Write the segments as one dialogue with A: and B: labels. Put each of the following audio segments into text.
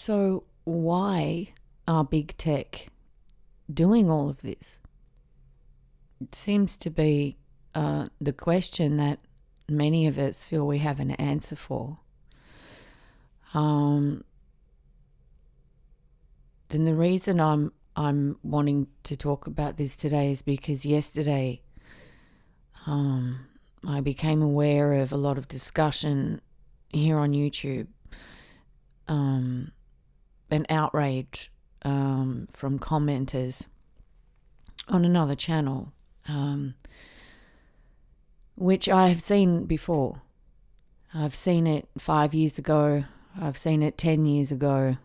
A: So why are big tech doing all of this? It seems to be the question that many of us feel we have an answer for. And the reason I'm wanting to talk about this today is because yesterday I became aware of a lot of discussion here on YouTube, and outrage from commenters on another channel, which I have seen before. I've seen it 5 years ago. I've seen it 10 years ago.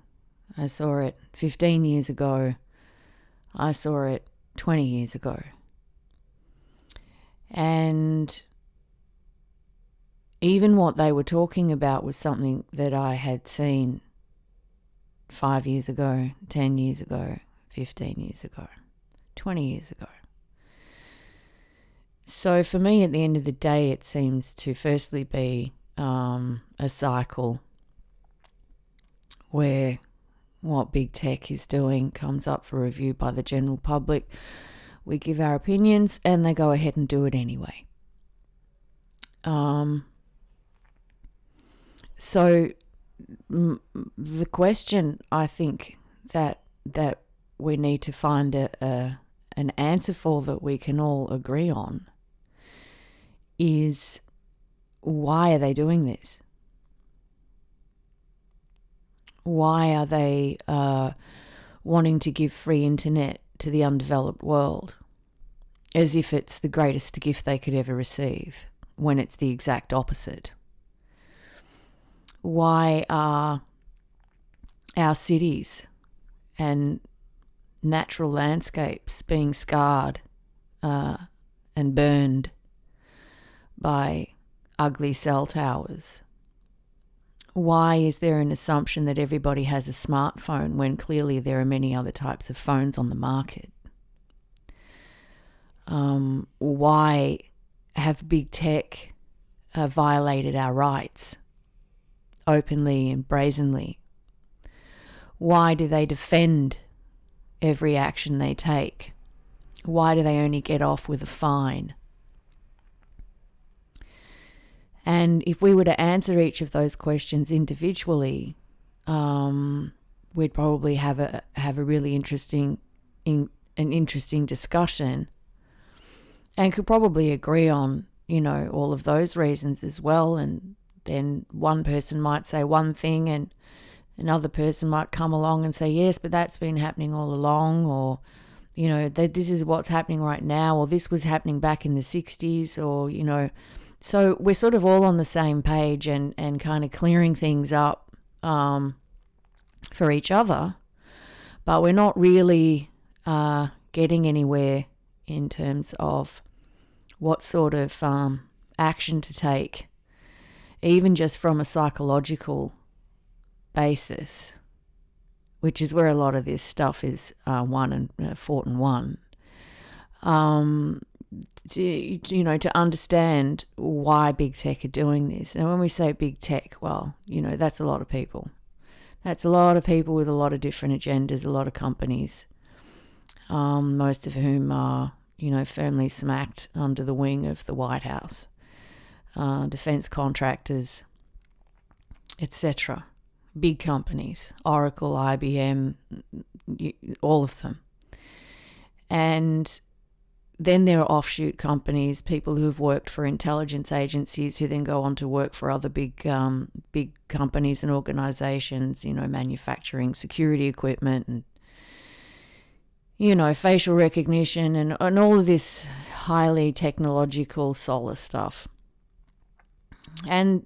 A: I saw it 15 years ago. I saw it 20 years ago. And even what they were talking about was something that I had seen 5 years ago, 10 years ago, 15 years ago, 20 years ago. So for me, at the end of the day, it seems to firstly be a cycle where what big tech is doing comes up for review by the general public. We give our opinions and they go ahead and do it anyway. So the question I think that we need to find an answer for that we can all agree on is, why are they doing this? Why are they wanting to give free internet to the undeveloped world as if it's the greatest gift they could ever receive, when it's the exact opposite? Why are our cities and natural landscapes being scarred and burned by ugly cell towers? Why is there an assumption that everybody has a smartphone when clearly there are many other types of phones on the market? Why have big tech violated our rights openly and brazenly? Why do they defend every action they take? Why do they only get off with a fine? And if we were to answer each of those questions individually, we'd probably have a really interesting discussion, and could probably agree on, all of those reasons as well. And then one person might say one thing and another person might come along and say, yes, but that's been happening all along, or, this is what's happening right now, or this was happening back in the 60s, or, so we're sort of all on the same page and kind of clearing things up for each other, but we're not really getting anywhere in terms of what sort of action to take, even just from a psychological basis, which is where a lot of this stuff is fought and won. To understand why big tech are doing this. And when we say big tech, well, that's a lot of people. That's a lot of people with a lot of different agendas, a lot of companies, most of whom are, firmly smacked under the wing of the White House, defense contractors, etc. Big companies, Oracle, IBM, all of them. And then there are offshoot companies, people who have worked for intelligence agencies who then go on to work for other big companies and organizations, manufacturing security equipment and, facial recognition and all of this highly technological solar stuff. And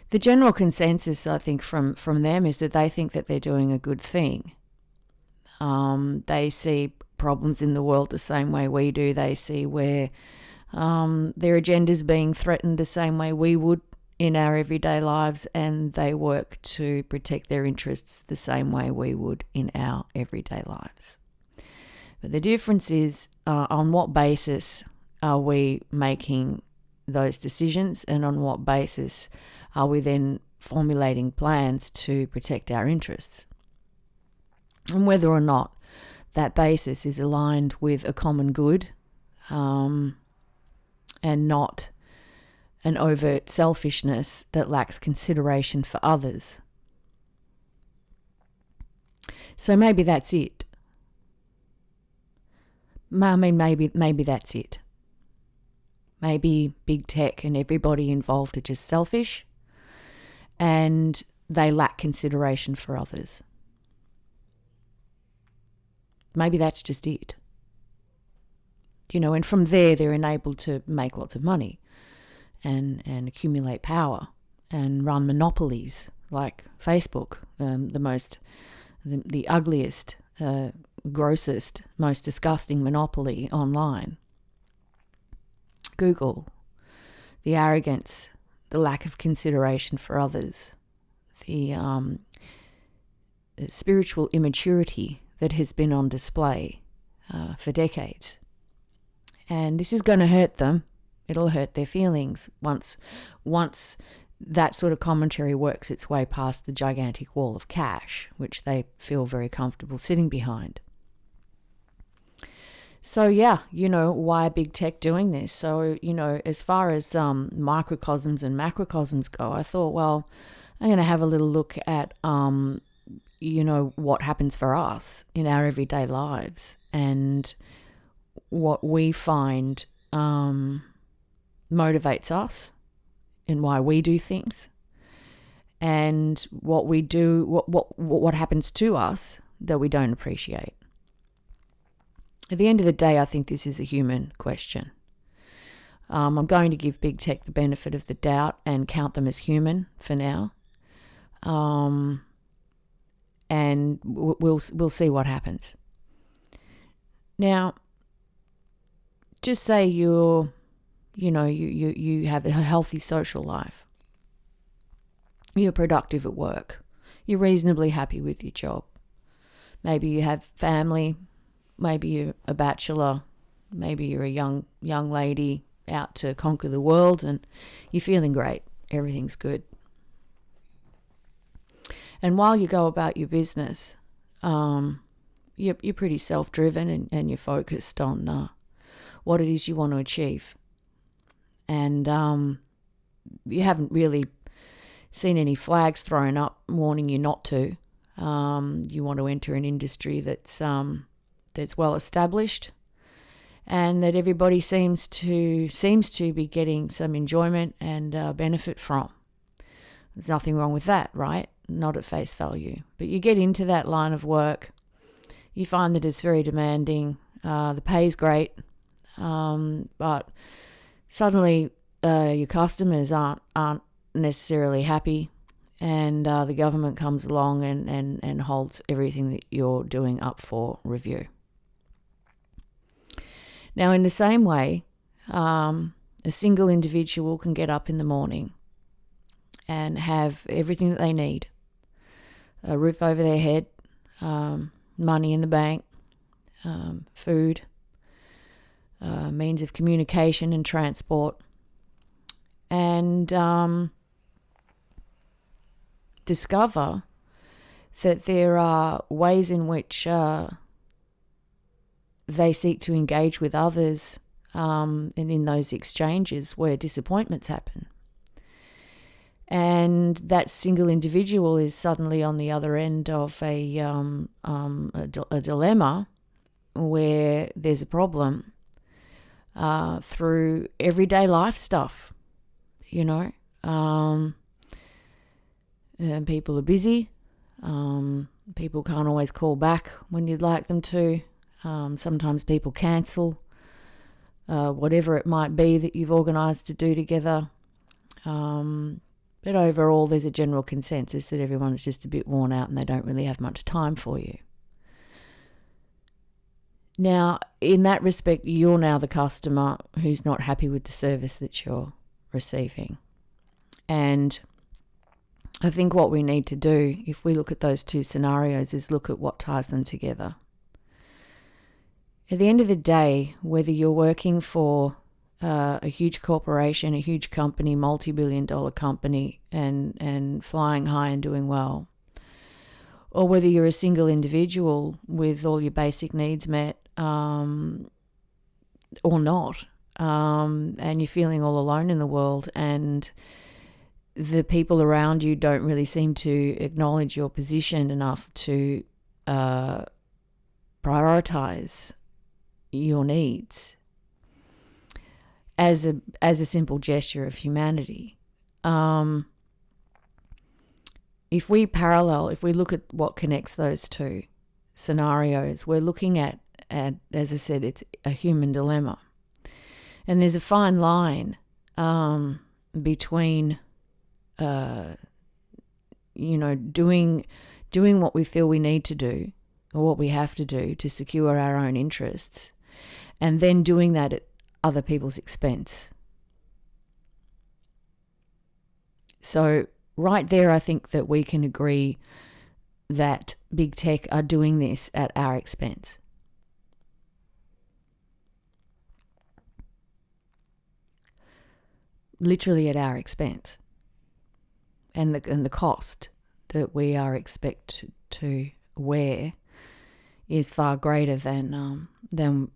A: the general consensus, I think, from them is that they think that they're doing a good thing. They see problems in the world the same way we do. They see where their agendas being threatened the same way we would in our everyday lives, and they work to protect their interests the same way we would in our everyday lives. But the difference is on what basis are we making those decisions, and on what basis are we then formulating plans to protect our interests? and whether or not that basis is aligned with a common good, and not an overt selfishness that lacks consideration for others. So maybe that's it. I mean, maybe that's it. Maybe big tech and everybody involved are just selfish and they lack consideration for others. Maybe that's just it. And from there they're enabled to make lots of money and accumulate power and run monopolies like Facebook, the ugliest, grossest, most disgusting monopoly online. Google, the arrogance, the lack of consideration for others, the spiritual immaturity that has been on display for decades. And this is going to hurt them. It'll hurt their feelings once that sort of commentary works its way past the gigantic wall of cash, which they feel very comfortable sitting behind. So yeah, why big tech doing this? So, as far as microcosms and macrocosms go, I thought, well, I'm going to have a little look at, what happens for us in our everyday lives and what we find motivates us and why we do things, and what we do, what happens to us that we don't appreciate. At the end of the day, I think this is a human question. I'm going to give big tech the benefit of the doubt and count them as human for now. And we'll see what happens. Now, just say you have a healthy social life. You're productive at work. You're reasonably happy with your job. Maybe you have family. Maybe you're a bachelor. Maybe you're a young lady out to conquer the world and you're feeling great. Everything's good. And while you go about your business, you're pretty self-driven and you're focused on what it is you want to achieve. And you haven't really seen any flags thrown up warning you not to. You want to enter an industry that's well established and that everybody seems to be getting some enjoyment and benefit from. There's nothing wrong with that, right? Not at face value. But you get into that line of work, you find that it's very demanding, the pay's great, but suddenly your customers aren't necessarily happy, and the government comes along and holds everything that you're doing up for review. Now, in the same way, a single individual can get up in the morning and have everything that they need: a roof over their head, money in the bank, food, means of communication and transport, and discover that there are ways in which they seek to engage with others, and in those exchanges where disappointments happen. And that single individual is suddenly on the other end of a dilemma where there's a problem through everyday life stuff, and people are busy. People can't always call back when you'd like them to. Sometimes people cancel whatever it might be that you've organised to do together. But overall, there's a general consensus that everyone's just a bit worn out and they don't really have much time for you. Now, in that respect, you're now the customer who's not happy with the service that you're receiving. And I think what we need to do, if we look at those two scenarios, is look at what ties them together. At the end of the day, whether you're working for a huge corporation, a huge company, multi-billion-dollar company, and flying high and doing well, or whether you're a single individual with all your basic needs met or not, and you're feeling all alone in the world, and the people around you don't really seem to acknowledge your position enough to prioritize your needs as a simple gesture of humanity. If we look at what connects those two scenarios, we're looking at, as I said, it's a human dilemma. And there's a fine line between, doing what we feel we need to do or what we have to do to secure our own interests, and then doing that at other people's expense. So right there, I think that we can agree that big tech are doing this at our expense. Literally at our expense. And the cost that we are expected to wear is far greater than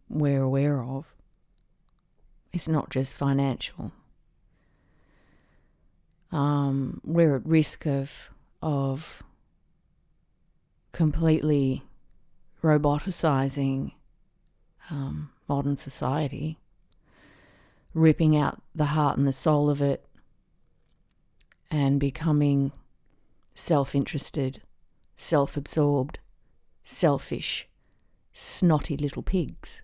A: we're aware of. It's not just financial. We're at risk of completely roboticizing modern society, ripping out the heart and the soul of it, and becoming self-interested, self-absorbed, selfish, snotty little pigs.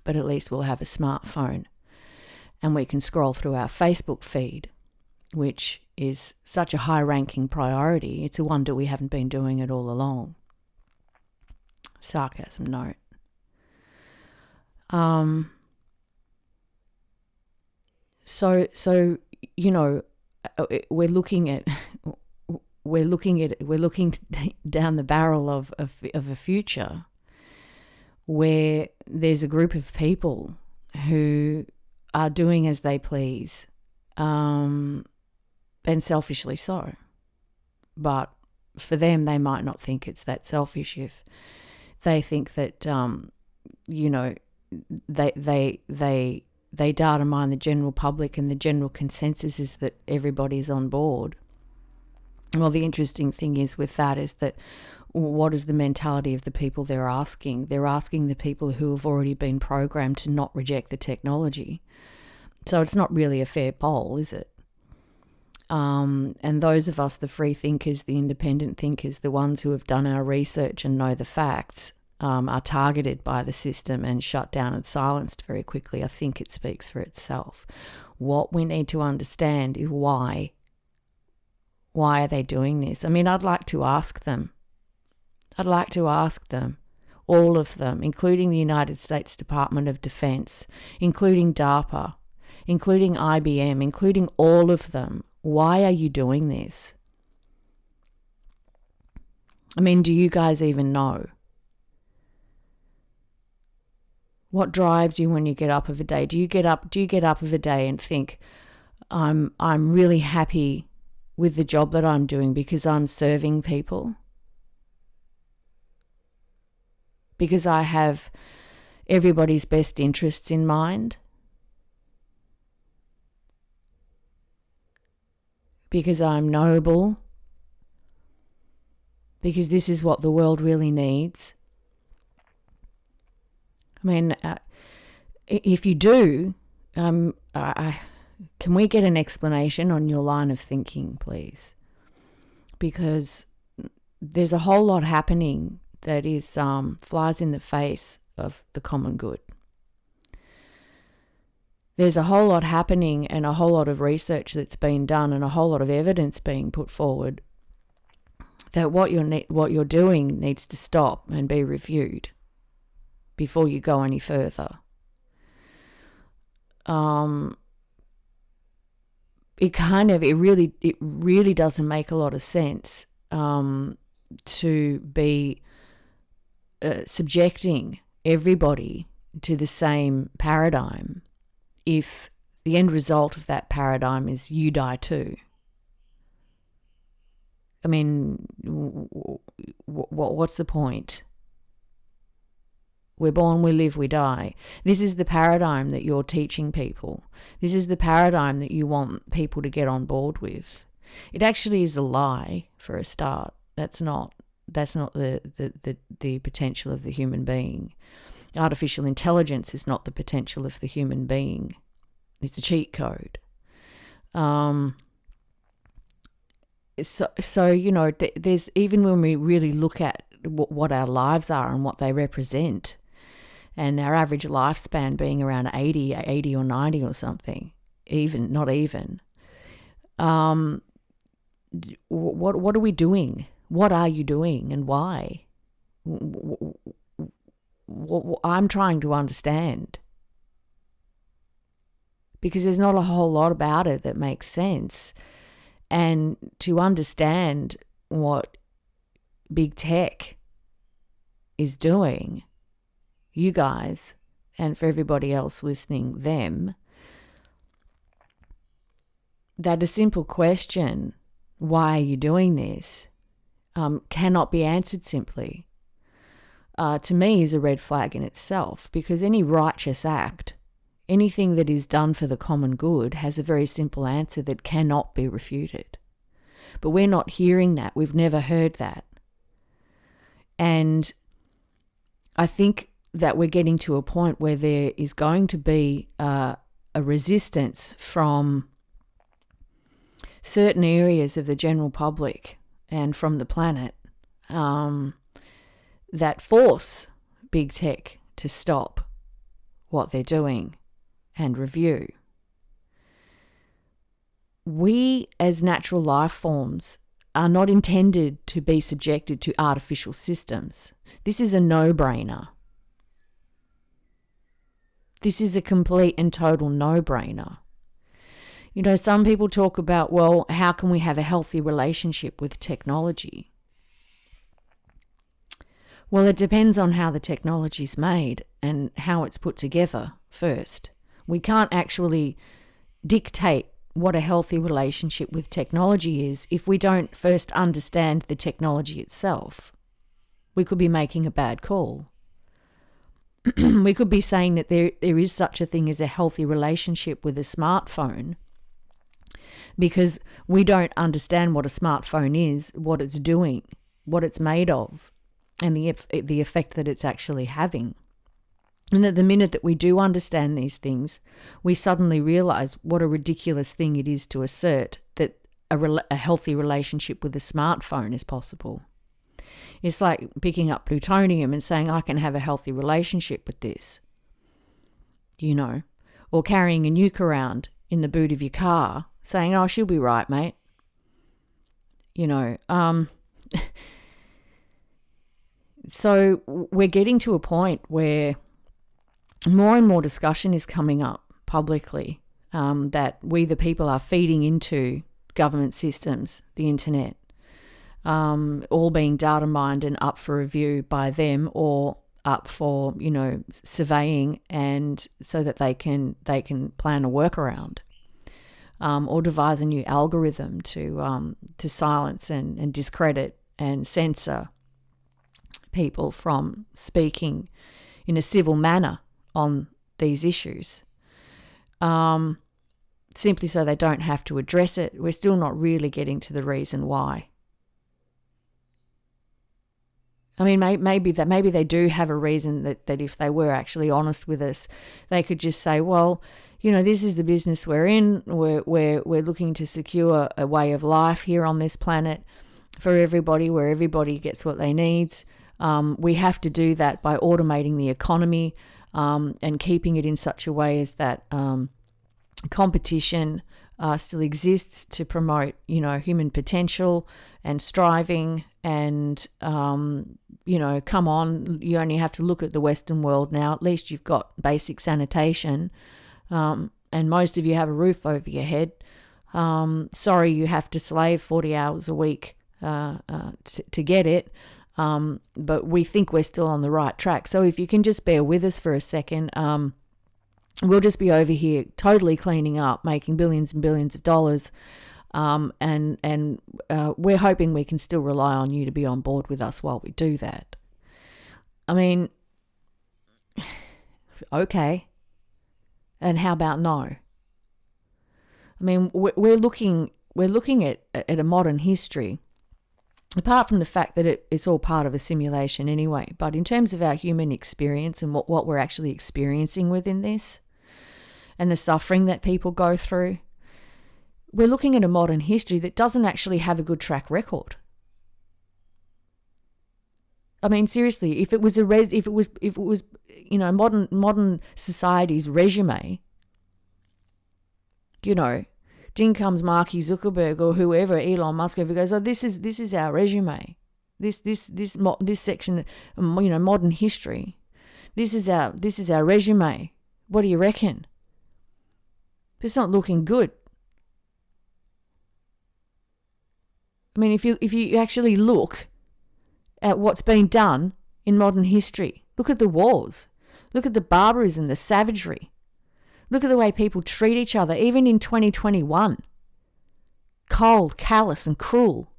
A: But at least we'll have a smartphone and we can scroll through our Facebook feed, which is such a high-ranking priority. It's a wonder we haven't been doing it all along. Sarcasm note. So we're looking down the barrel of a future where there's a group of people who are doing as they please, and selfishly so. But for them, they might not think it's that selfish if they think that they data mine the general public, and the general consensus is that everybody's on board. Well, the interesting thing is with that is that what is the mentality of the people they're asking? They're asking the people who have already been programmed to not reject the technology. So it's not really a fair poll, is it? And those of us, the free thinkers, the independent thinkers, the ones who have done our research and know the facts, are targeted by the system and shut down and silenced very quickly. I think it speaks for itself. What we need to understand is why. Why are they doing this? I mean, I'd like to ask them, all of them, including the United States Department of Defense, including DARPA, including IBM, including all of them, why are you doing this? I mean, do you guys even know? What drives you when you get up of a day? Do you get up of a day and think, I'm really happy with the job that I'm doing because I'm serving people? Because I have everybody's best interests in mind? Because I'm noble? Because this is what the world really needs? I mean, if you do, can we get an explanation on your line of thinking, please? Because there's a whole lot happening that is flies in the face of the common good. There's a whole lot happening and a whole lot of research that's been done and a whole lot of evidence being put forward that what you're doing needs to stop and be reviewed before you go any further. It really doesn't make a lot of sense to be subjecting everybody to the same paradigm if the end result of that paradigm is you die too. I mean, what's the point? We're born, we live, we die. This is the paradigm that you're teaching people. This is the paradigm that you want people to get on board with. It actually is a lie for a start. That's not the potential of the human being. Artificial intelligence is not the potential of the human being. It's a cheat code. So you know, there's, even when we really look at what our lives are and what they represent, and our average lifespan being around 80 or 90 or something, not even. What are we doing? What are you doing, and why? I'm trying to understand, because there's not a whole lot about it that makes sense. And to understand what big tech is doing, you guys, and for everybody else listening, them, that a simple question, why are you doing this, cannot be answered simply, to me is a red flag in itself, because any righteous act, anything that is done for the common good, has a very simple answer that cannot be refuted. But we're not hearing that. We've never heard that. And I think that we're getting to a point where there is going to be a resistance from certain areas of the general public and from the planet that force big tech to stop what they're doing and review. We, as natural life forms, are not intended to be subjected to artificial systems. This is a no-brainer. This is a complete and total no-brainer. You know, some people talk about, well, how can we have a healthy relationship with technology? Well, it depends on how the technology is made and how it's put together first. We can't actually dictate what a healthy relationship with technology is if we don't first understand the technology itself. We could be making a bad call. We could be saying that there is such a thing as a healthy relationship with a smartphone because we don't understand what a smartphone is, what it's doing, what it's made of, and the effect that it's actually having. And at the minute that we do understand these things, we suddenly realize what a ridiculous thing it is to assert that a healthy relationship with a smartphone is possible. It's like picking up plutonium and saying, I can have a healthy relationship with this, you know, or carrying a nuke around in the boot of your car saying, oh, she'll be right, mate. You know, so we're getting to a point where more and more discussion is coming up publicly that we, the people, are feeding into government systems, the internet, all being data mined and up for review by them or up for, you know, surveying, and so that they can plan a workaround or devise a new algorithm to silence and discredit and censor people from speaking in a civil manner on these issues, simply so they don't have to address it. We're still not really getting to the reason why. I mean, maybe they do have a reason that if they were actually honest with us, they could just say, well, you know, this is the business we're in. We're looking to secure a way of life here on this planet for everybody, where everybody gets what they need. We have to do that by automating the economy and keeping it in such a way as that competition still exists to promote, you know, human potential and striving. And, you know, come on, you only have to look at the Western world now. At least you've got basic sanitation, and most of you have a roof over your head. Sorry, you have to slave 40 hours a week to get it. But we think we're still on the right track. So if you can just bear with us for a second, we'll just be over here totally cleaning up, making billions and billions of dollars, And we're hoping we can still rely on you to be on board with us while we do that. I mean, okay. And how about no? I mean, we're looking at a modern history, apart from the fact that it's all part of a simulation anyway. But in terms of our human experience and what we're actually experiencing within this, and the suffering that people go through, we're looking at a modern history that doesn't actually have a good track record. I mean, seriously, if it was modern society's resume, in comes Marky Zuckerberg or whoever, Elon Musk, whoever goes, oh, this is our resume. This section, modern history. This is our resume. What do you reckon? It's not looking good. I mean, if you actually look at what's been done in modern history, look at the wars, look at the barbarism, the savagery. Look at the way people treat each other, even in 2021. Cold, callous, and cruel.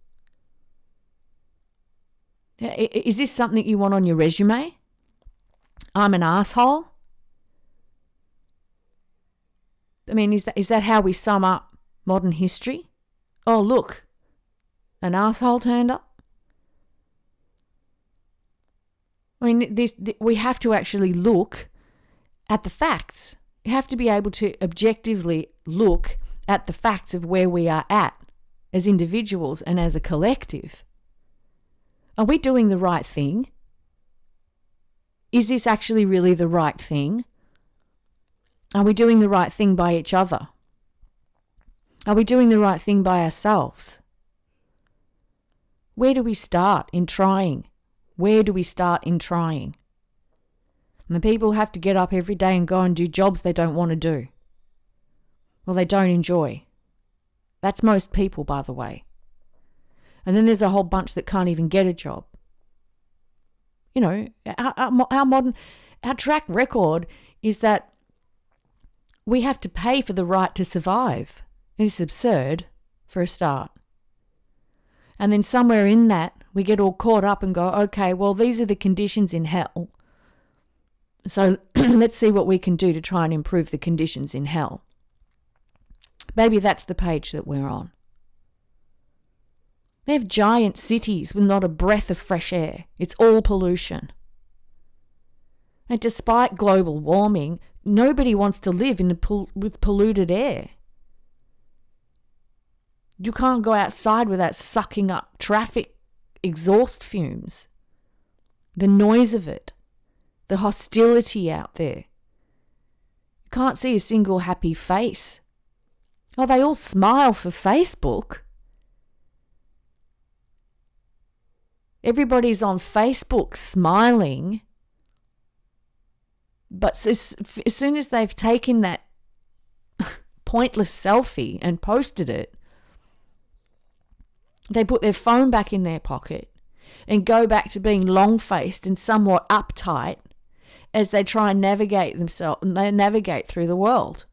A: Is this something you want on your resume? I'm an asshole? I mean, is that how we sum up modern history? Oh, look, an asshole turned up. I mean, we have to actually look at the facts. You have to be able to objectively look at the facts of where we are at as individuals and as a collective. Are we doing the right thing? Is this actually really the right thing? Are we doing the right thing by each other? Are we doing the right thing by ourselves? Where do we start in trying? Where do we start in trying? And the people have to get up every day and go and do jobs they don't want to do. Well, they don't enjoy. That's most people, by the way. And then there's a whole bunch that can't even get a job. Our track record is that we have to pay for the right to survive. It's absurd, for a start. And then somewhere in that, we get all caught up and go, okay, well, these are the conditions in hell. So let's see what we can do to try and improve the conditions in hell. Maybe that's the page that we're on. They have giant cities with not a breath of fresh air. It's all pollution. And despite global warming, nobody wants to live with polluted air. You can't go outside without sucking up traffic exhaust fumes. The noise of it. The hostility out there. You can't see a single happy face. Oh, they all smile for Facebook. Everybody's on Facebook smiling. But as soon as they've taken that pointless selfie and posted it, they put their phone back in their pocket and go back to being long-faced and somewhat uptight as they try and navigate themselves, and they navigate through the world,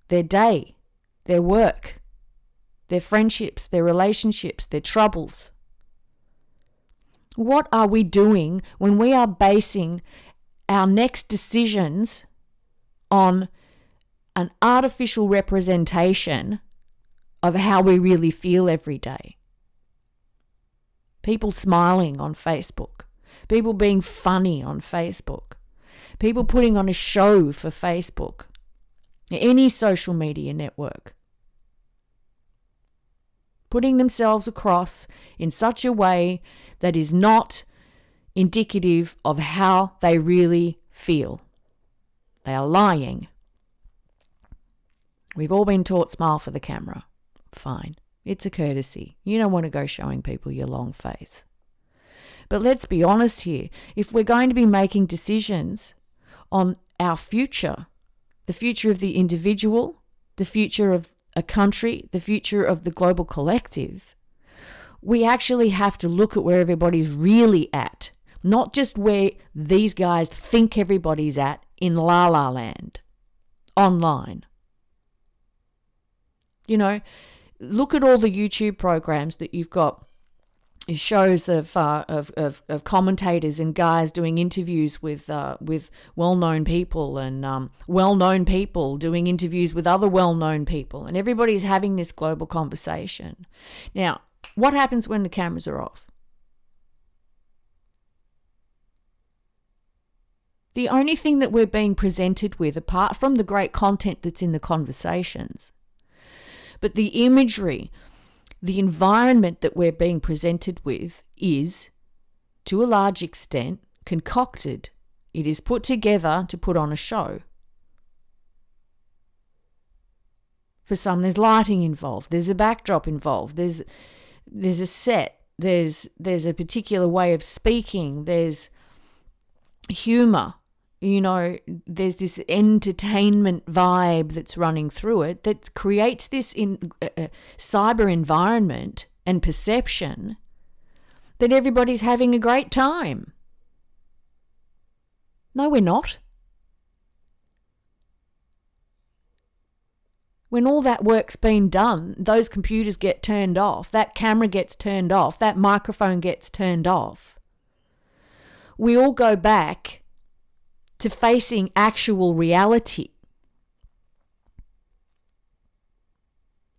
A: their day, their work, their friendships, their relationships, their troubles. What are we doing when we are basing our next decisions on an artificial representation of how we really feel every day? People smiling on Facebook, people being funny on Facebook, people putting on a show for Facebook, any social media network, putting themselves across in such a way that is not indicative of how they really feel. They are lying. We've all been taught smile for the camera. Fine. It's a courtesy. You don't want to go showing people your long face. But let's be honest here. If we're going to be making decisions on our future, the future of the individual, the future of a country, the future of the global collective, we actually have to look at where everybody's really at, not just where these guys think everybody's at in La La Land, online. You know, look at all the YouTube programs that you've got. Shows of commentators and guys doing interviews with well-known people, and well-known people doing interviews with other well-known people, and everybody's having this global conversation. Now, what happens when the cameras are off? The only thing that we're being presented with, apart from the great content that's in the conversations, but the imagery, the environment that we're being presented with is, to a large extent, concocted. It is put together to put on a show. For some, there's lighting involved. There's a backdrop involved. There's a set. There's a particular way of speaking. There's humour. There's this entertainment vibe that's running through it that creates this cyber environment and perception that everybody's having a great time. No, we're not. When all that work's been done, those computers get turned off, that camera gets turned off, that microphone gets turned off. We all go back to facing actual reality.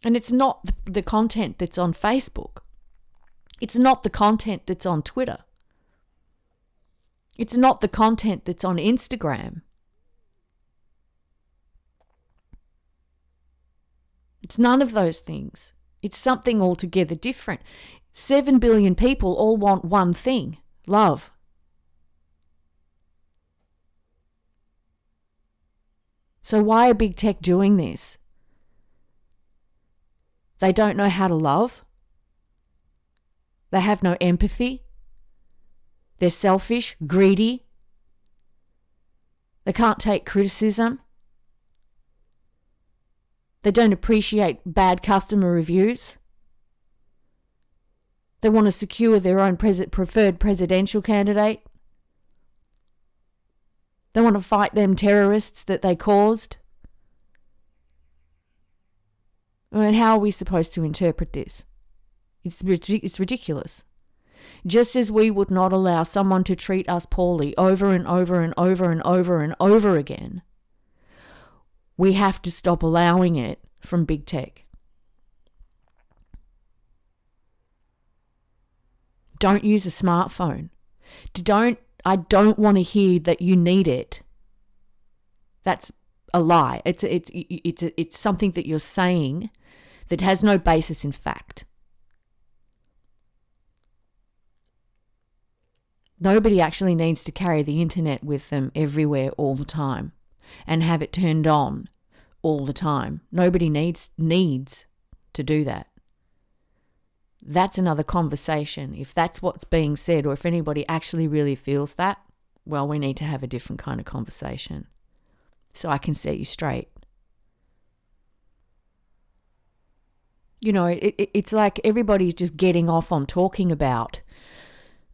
A: And it's not the content that's on Facebook. It's not the content that's on Twitter. It's not the content that's on Instagram. It's none of those things. It's something altogether different. 7 billion people all want one thing: love. So why are big tech doing this? They don't know how to love. They have no empathy. They're selfish, greedy. They can't take criticism. They don't appreciate bad customer reviews. They want to secure their own preferred presidential candidate. They want to fight them terrorists that they caused. And how are we supposed to interpret this? It's ridiculous. Just as we would not allow someone to treat us poorly over and over and over and over and over again, we have to stop allowing it from big tech. Don't use a smartphone. I don't want to hear that you need it. That's a lie. It's something that you're saying that has no basis in fact. Nobody actually needs to carry the internet with them everywhere all the time and have it turned on all the time. Nobody needs to do that. That's another conversation. If that's what's being said, or if anybody actually really feels that, well, we need to have a different kind of conversation so I can set you straight. It's like everybody's just getting off on talking about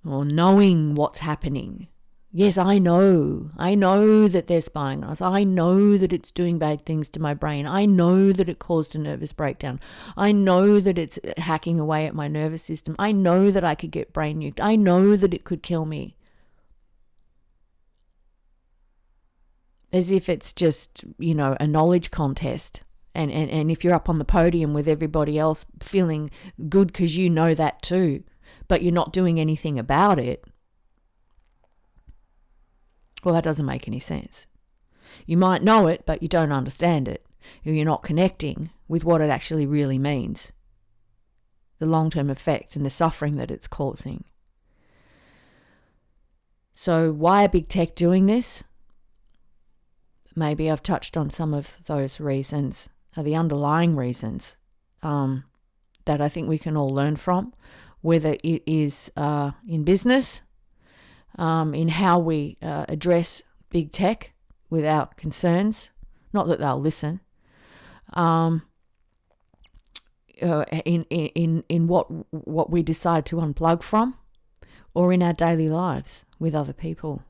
A: or knowing what's happening. Yes, I know that they're spying on us. I know that it's doing bad things to my brain. I know that it caused a nervous breakdown. I know that it's hacking away at my nervous system. I know that I could get brain nuked. I know that it could kill me. As if it's just, a knowledge contest. And if you're up on the podium with everybody else feeling good because you know that too, but you're not doing anything about it, well, that doesn't make any sense. You might know it, but you don't understand it. You're not connecting with what it actually really means, the long-term effects and the suffering that it's causing. So why are big tech doing this? Maybe I've touched on some of those reasons, the underlying reasons that I think we can all learn from, whether it is in business, in how we address big tech without concerns, not that they'll listen, in what we decide to unplug from, or in our daily lives with other people.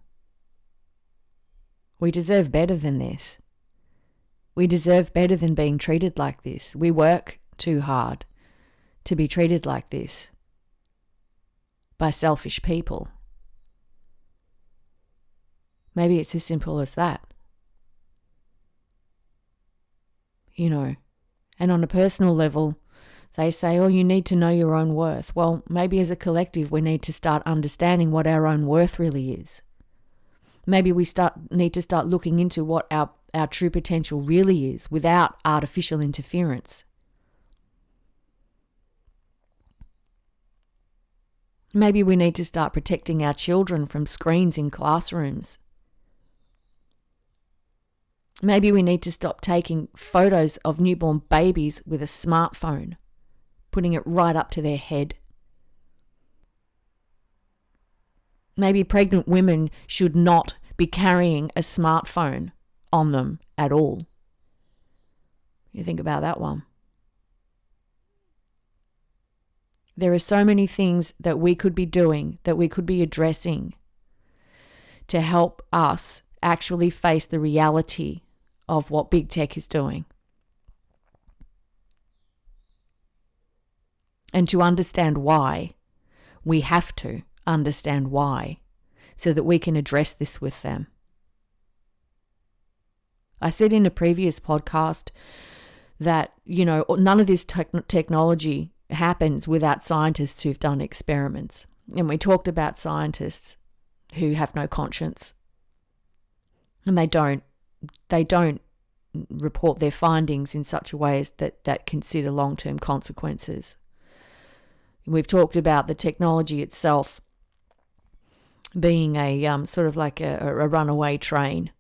A: We deserve better than this. We deserve better than being treated like this. We work too hard to be treated like this by selfish people. Maybe it's as simple as that. And on a personal level, they say, oh, you need to know your own worth. Well, maybe as a collective, we need to start understanding what our own worth really is. Maybe we need to start looking into what our true potential really is without artificial interference. Maybe we need to start protecting our children from screens in classrooms. Maybe we need to stop taking photos of newborn babies with a smartphone, putting it right up to their head. Maybe pregnant women should not be carrying a smartphone on them at all. You think about that one. There are so many things that we could be doing, that we could be addressing to help us actually face the reality of what big tech is doing. And to understand why, we have to understand why, so that we can address this with them. I said in a previous podcast that, none of this technology happens without scientists who've done experiments. And we talked about scientists who have no conscience. And they don't report their findings in such a way as that consider long-term consequences. We've talked about the technology itself being a sort of like a runaway train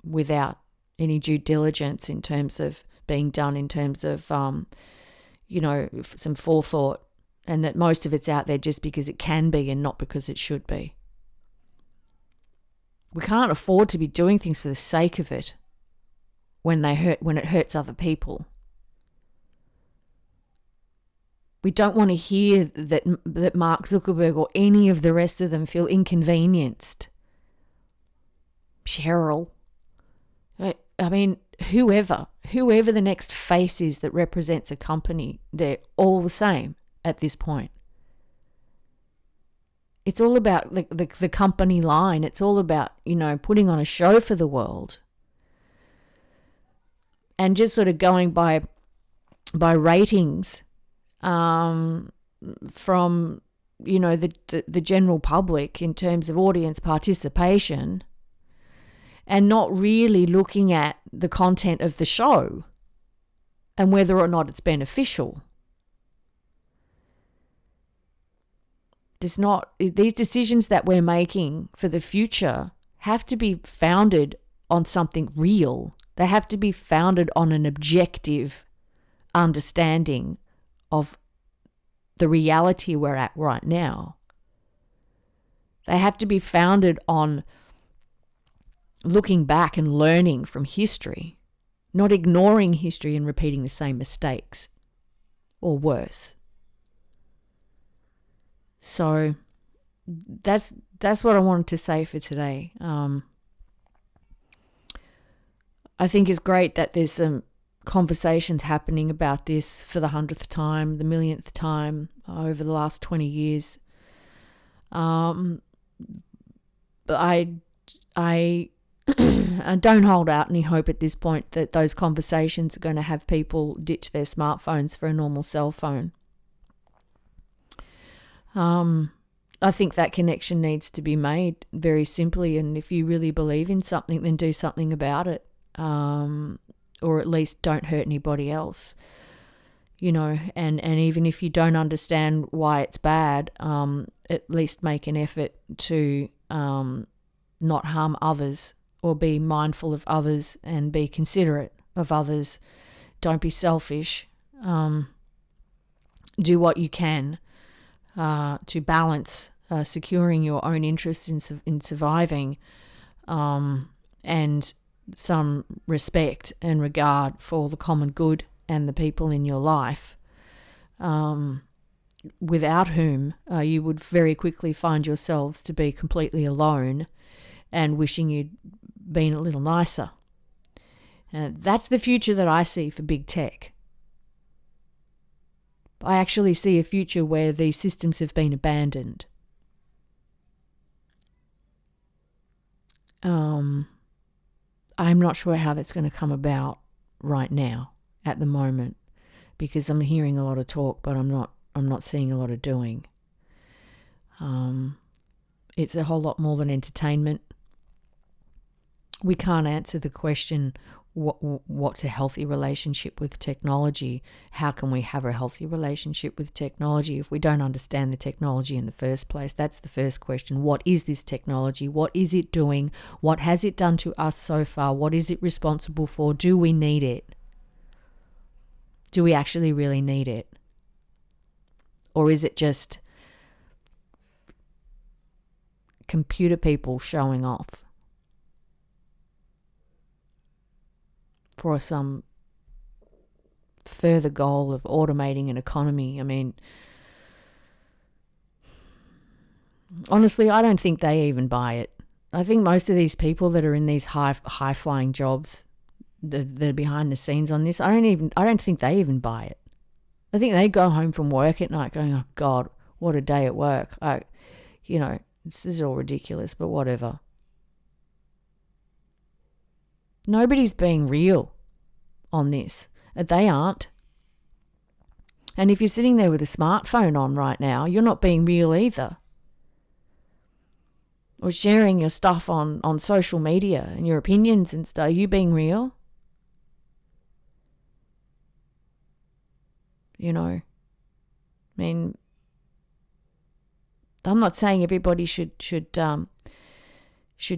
A: without any due diligence in terms of being done, in terms of, some forethought, and that most of it's out there just because it can be and not because it should be. We can't afford to be doing things for the sake of it when it hurts other people. We don't want to hear that Mark Zuckerberg or any of the rest of them feel inconvenienced. Cheryl. I mean, whoever the next face is that represents a company, they're all the same at this point. It's all about the company line. It's all about, putting on a show for the world. And just sort of going by ratings from, the general public in terms of audience participation, and not really looking at the content of the show and whether or not it's beneficial. These decisions that we're making for the future have to be founded on something real. They have to be founded on an objective understanding of the reality we're at right now. They have to be founded on looking back and learning from history, not ignoring history and repeating the same mistakes, or worse. So that's what I wanted to say for today. I think it's great that there's some conversations happening about this for the 100th time, the 1,000,000th time over the last 20 years. But I don't hold out any hope at this point that those conversations are going to have people ditch their smartphones for a normal cell phone. I think that connection needs to be made very simply, and if you really believe in something, then do something about it, or at least don't hurt anybody else, and even if you don't understand why it's bad, at least make an effort to not harm others, or be mindful of others and be considerate of others. Don't be selfish. Do what you can to balance securing your own interests in surviving, and some respect and regard for the common good and the people in your life, without whom you would very quickly find yourselves to be completely alone and wishing you'd been a little nicer. That's the future that I see for big tech. I actually see a future where these systems have been abandoned. I'm not sure how that's going to come about right now, at the moment, because I'm hearing a lot of talk, but I'm not seeing a lot of doing. It's a whole lot more than entertainment. We can't answer the question, what's a healthy relationship with technology? How can we have a healthy relationship with technology if we don't understand the technology in the first place? That's the first question. What is this technology? What is it doing? What has it done to us so far? What is it responsible for? Do we need it? Do we actually really need it? Or is it just computer people showing off for some further goal of automating an economy? I mean, honestly, I don't think they even buy it. I think most of these people that are in these high-flying jobs, they're behind the scenes on this, I don't think they even buy it. I think they go home from work at night going, oh God, what a day at work. This is all ridiculous, but whatever. Nobody's being real on this. They aren't. And if you're sitting there with a smartphone on right now, you're not being real either. Or sharing your stuff on social media and your opinions and stuff. Are you being real? I mean, I'm not saying everybody should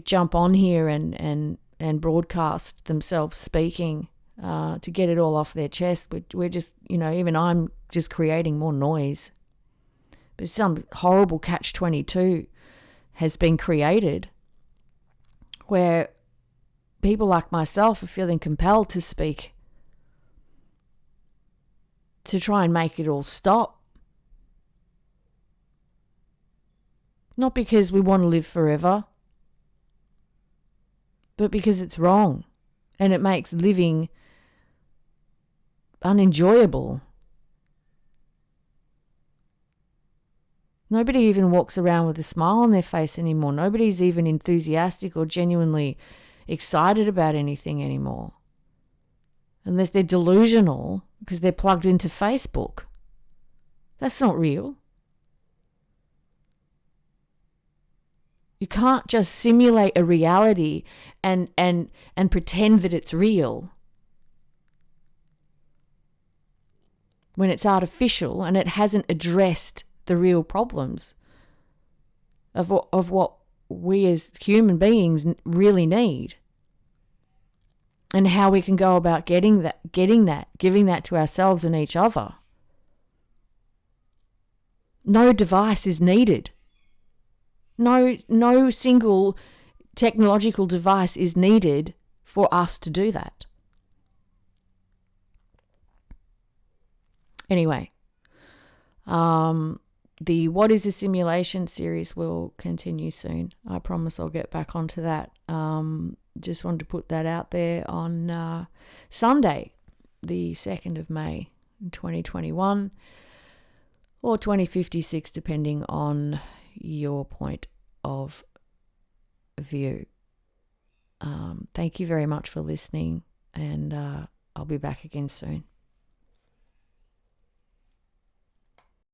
A: jump on here and broadcast themselves speaking to get it all off their chest. We're just, even I'm just creating more noise. But some horrible catch-22 has been created where people like myself are feeling compelled to speak to try and make it all stop. Not because we want to live forever, but because it's wrong and it makes living unenjoyable. Nobody even walks around with a smile on their face anymore. Nobody's even enthusiastic or genuinely excited about anything anymore. Unless they're delusional because they're plugged into Facebook. That's not real. You can't just simulate a reality and pretend that it's real when it's artificial and it hasn't addressed the real problems of what we as human beings really need, and how we can go about giving that to ourselves and each other. No device is needed. No single technological device is needed for us to do that. Anyway, the What is a Simulation series will continue soon. I promise I'll get back onto that. Just wanted to put that out there on Sunday, the 2nd of May, 2021, or 2056, depending on your point of view. Thank you very much for listening, and I'll be back again soon.